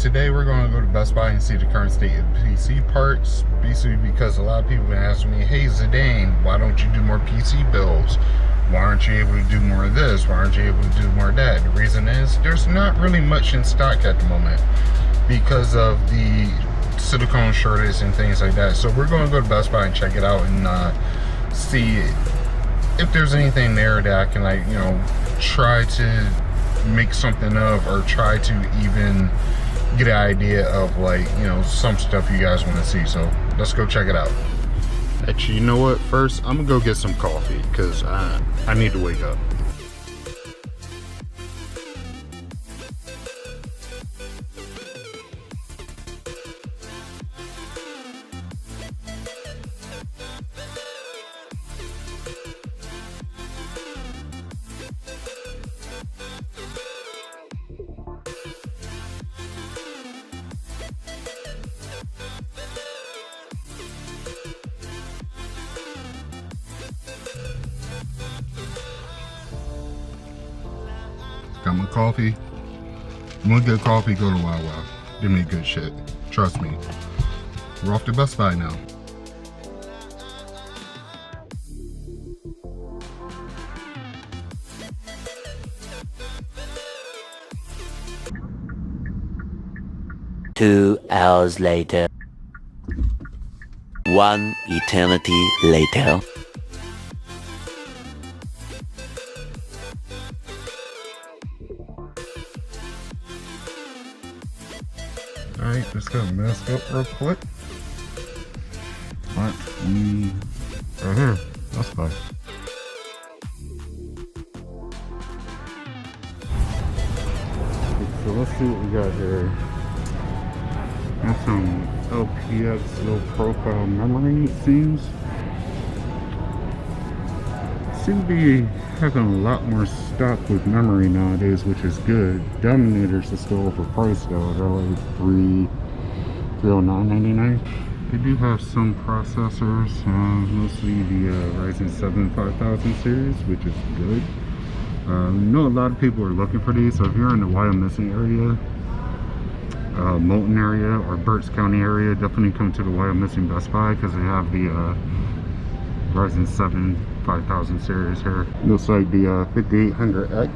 today we're going to go to Best Buy and see the current state of PC parts, basically because a lot of people have been asking me, hey Zidane, why don't you do more PC builds? Why aren't you able to do more of this? Why aren't you able to do more of that? The reason is there's not really much in stock at the moment because of the silicone shortage and things like that. So we're going to go to Best Buy and check it out and see if there's anything there that I can, like, you know, try to make something of, or try to even get an idea of, like, you know, some stuff you guys want to see. So let's go check it out. Actually, you know what, first I'm gonna go get some coffee because I need to wake up. Got my coffee. One good coffee, go to Wow Wow. They make good shit. Trust me. We're off to Best Buy now. Two hours later. One eternity later. Alright, just got messed up real quick. But right here, that's fine. So let's see what we got here. Got some LPX low profile memory, it seems. Seem to be having a lot more stock with memory nowadays, which is good. Dominators are still overpriced though. They're like $309.99. They do have some processors, mostly the Ryzen 7 5000 series, which is good. I know a lot of people are looking for these, so if you're in the Wyomissing area, Moulton area, or Berks County area, definitely come to the Wyomissing Best Buy because they have the Ryzen 7 5000 series here. Looks like the 5800X.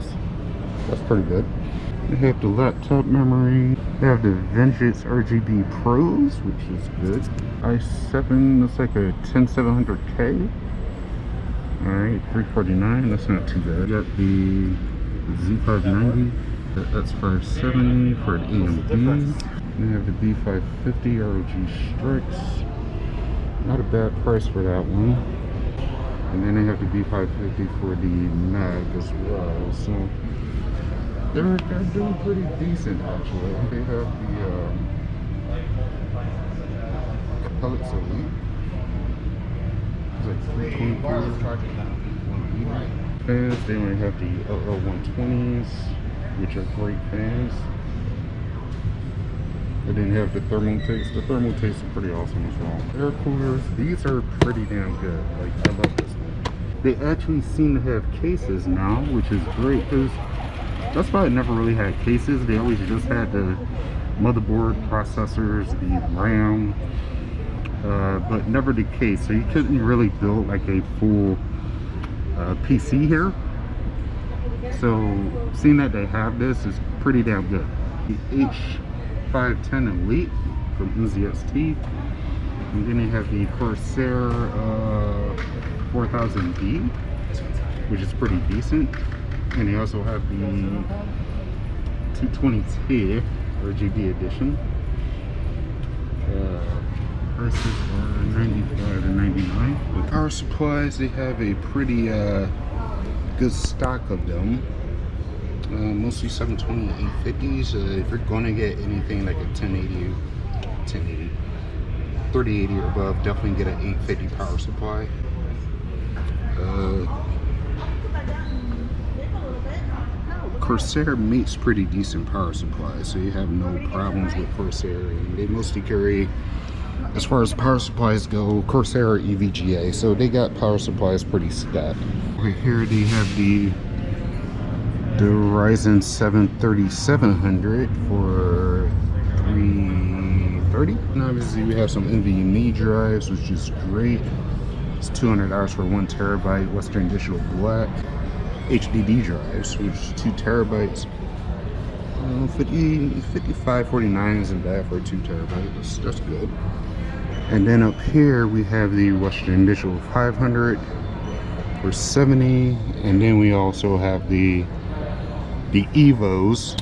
That's pretty good. They have the laptop memory. They have the Vengeance RGB Pros, which is good. i7 looks like a 10700K. Alright, $349. That's not too bad. Got the Z590, the X570 for the AMD. They have the B550 ROG Strix. Not a bad price for that one. And then they have the B550 for the Mag as well. So they're doing pretty decent actually. They have the Pellets Elite. It's like 323 fans. They only have the LL120s, which are great fans. They didn't have the thermal taste. The thermal taste is pretty awesome as well. Air coolers, these are pretty damn good. Like, I love this one. They actually seem to have cases now, which is great because that's why I never really had cases. They always just had the motherboard, processors, the RAM, but never the case. So you couldn't really build like a full PC here. So seeing that they have this is pretty damn good. The H510 Elite from NZXT, and then they have the Corsair 4000D, which is pretty decent. And they also have the 220T RGB edition. Prices are $95 and $99. The power supplies, they have a pretty good stock of them. Mostly 720 and 850s. If you're going to get anything like a 3080 or above, definitely get an 850 power supply. Corsair makes pretty decent power supplies, so you have no problems with Corsair. And they mostly carry, as far as power supplies go, Corsair or EVGA, so they got power supplies pretty stacked. Over here they have the Ryzen 7 3700 for $330. And obviously we have some NVMe drives, which is great. It's $200 for 1 terabyte Western Digital Black. HDD drives, which is 2 terabytes. 55.49 isn't bad for a 2 terabyte. That's good. And then up here we have the Western Digital 500 for 70, and then we also have the Evos,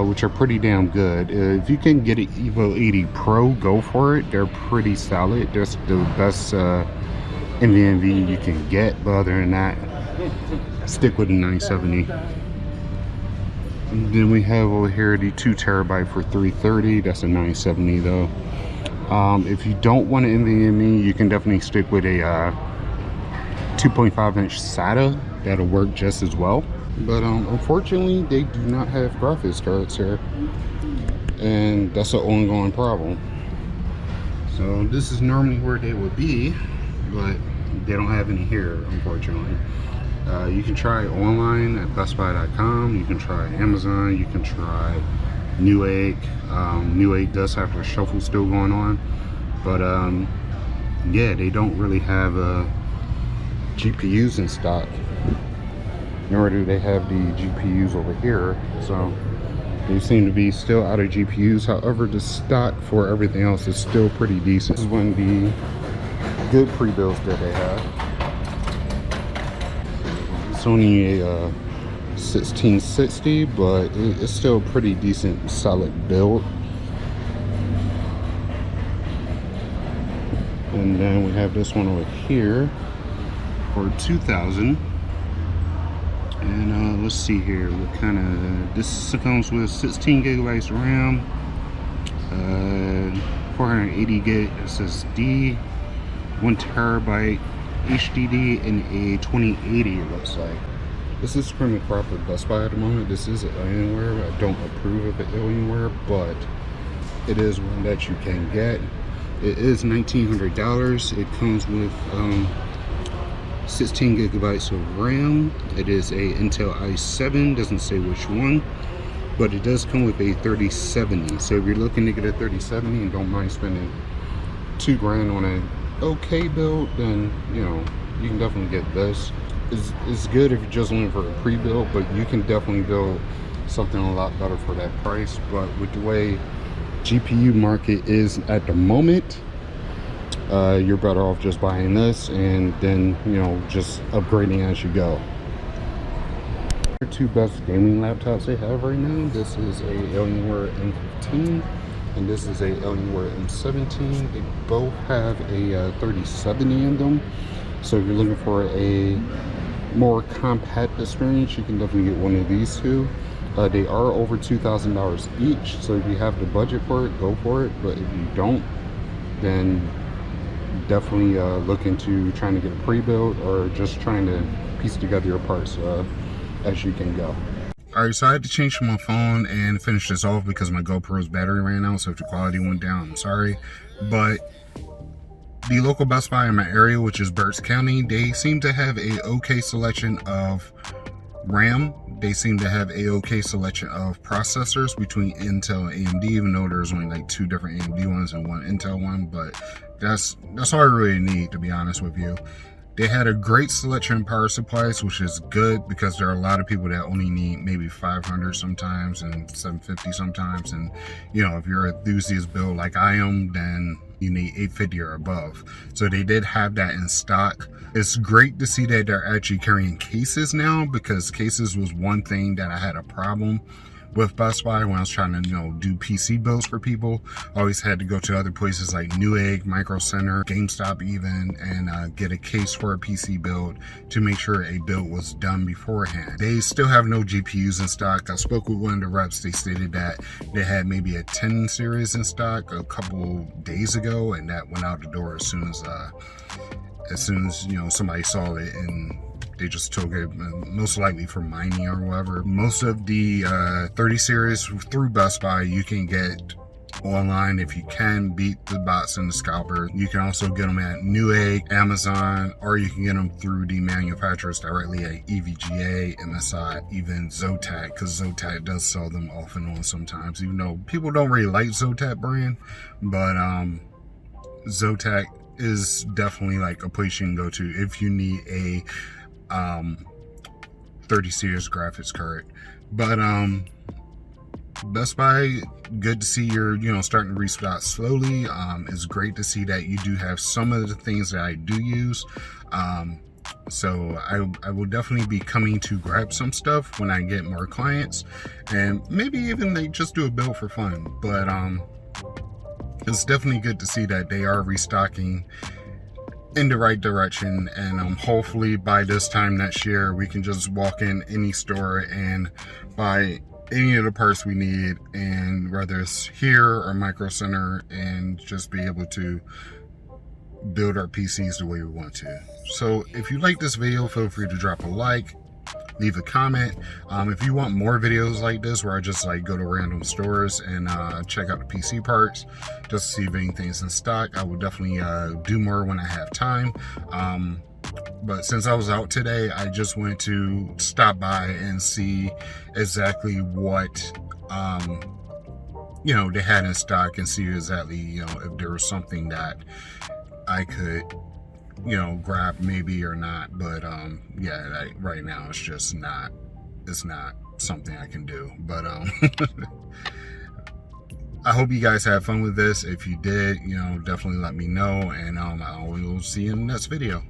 which are pretty damn good. If you can get an Evo 80 Pro, go for it. They're pretty solid. That's the best NVMe you can get, but other than that, stick with the 970. And then we have over here the 2 terabyte for 330. That's a 970 though. If you don't want an NVMe, you can definitely stick with a 2.5 inch SATA. That'll work just as well. But unfortunately, they do not have graphics cards here, and that's an ongoing problem. So this is normally where they would be, but they don't have any here, unfortunately. You can try online at bestbuy.com. You can try Amazon. You can try Newegg. Newegg does have their shuffle still going on, but yeah, they don't really have GPUs in stock, nor do they have the GPUs over here. So they seem to be still out of GPUs. However, the stock for everything else is still pretty decent. This is one of the good pre-builds that they have. It's only a 1660, but it's still a pretty decent solid build. And then we have this one over here for 2000. And let's see here what kind of, this comes with 16 gigabytes of RAM, 480 gig SSD, 1 terabyte HDD, and a 2080 it looks like. This is screaming crap at Best Buy at the moment. This is Alienware. I don't approve of the Alienware, but it is one that you can get. It is $1,900. It comes with 16 gigabytes of RAM. It is a Intel i7, doesn't say which one, but it does come with a 3070. So if you're looking to get a 3070 and don't mind spending $2 grand on an okay build, then you know you can definitely get this. It's good if you're just looking for a pre-build, but you can definitely build something a lot better for that price. But with the way GPU market is at the moment, you're better off just buying this and then, you know, just upgrading as you go. The two best gaming laptops they have right now, this is a Alienware M15 and this is a Alienware M17. They both have a 3070 in them, so if you're looking for a more compact experience, you can definitely get one of these two. They are over $2,000 each, so if you have the budget for it, go for it. But if you don't, then definitely look into trying to get a pre-build or just trying to piece together your parts as you can go. Alright, so I had to change my phone and finish this off because my GoPro's battery ran out, so if the quality went down, I'm sorry. But the local Best Buy in my area, which is Berks County, they seem to have a okay selection of RAM. They seem to have a okay selection of processors between Intel and AMD, even though there's only like 2 different AMD ones and 1 Intel one, but that's all I really need, to be honest with you. They had a great selection of power supplies, which is good because there are a lot of people that only need maybe 500 sometimes and 750 sometimes, and you know, if you're an enthusiast build like I am, then you need 850 or above. So they did have that in stock. It's great to see that they're actually carrying cases now, because cases was one thing that I had a problem with Best Buy when I was trying to, you know, do PC builds for people. I always had to go to other places like Newegg, Micro Center, GameStop even, and get a case for a PC build to make sure a build was done beforehand. They still have no GPUs in stock. I spoke with one of the reps. They stated that they had maybe a 10 series in stock a couple days ago, and that went out the door as soon as you know, somebody saw it, and they just took it, most likely for mining or whatever. Most of the 30 series through Best Buy, you can get online if you can beat the bots and the scalpers. You can also get them at Newegg, Amazon, or you can get them through the manufacturers directly at EVGA, MSI, even Zotac, because Zotac does sell them off and on sometimes, even though people don't really like Zotac brand. But Zotac is definitely like a place you can go to if you need a 30 series graphics card. But Best Buy, good to see you're, starting to restock slowly. It's great to see that you do have some of the things that I do use. So I will definitely be coming to grab some stuff when I get more clients, and maybe even like just do a build for fun. But it's definitely good to see that they are restocking in the right direction, and hopefully by this time next year we can just walk in any store and buy any of the parts we need, and whether it's here or Micro Center, and just be able to build our PCs the way we want to. So if you like this video, feel free to drop a like, leave a comment. If you want more videos like this where I just like go to random stores and check out the PC parts just to see if anything's in stock, I will definitely do more when I have time. But since I was out today, I just went to stop by and see exactly what they had in stock, and see exactly if there was something that I could grab maybe or not. But yeah, right now it's just not something I can do. But I hope you guys had fun with this. If you did, definitely let me know, and I will see you in the next video.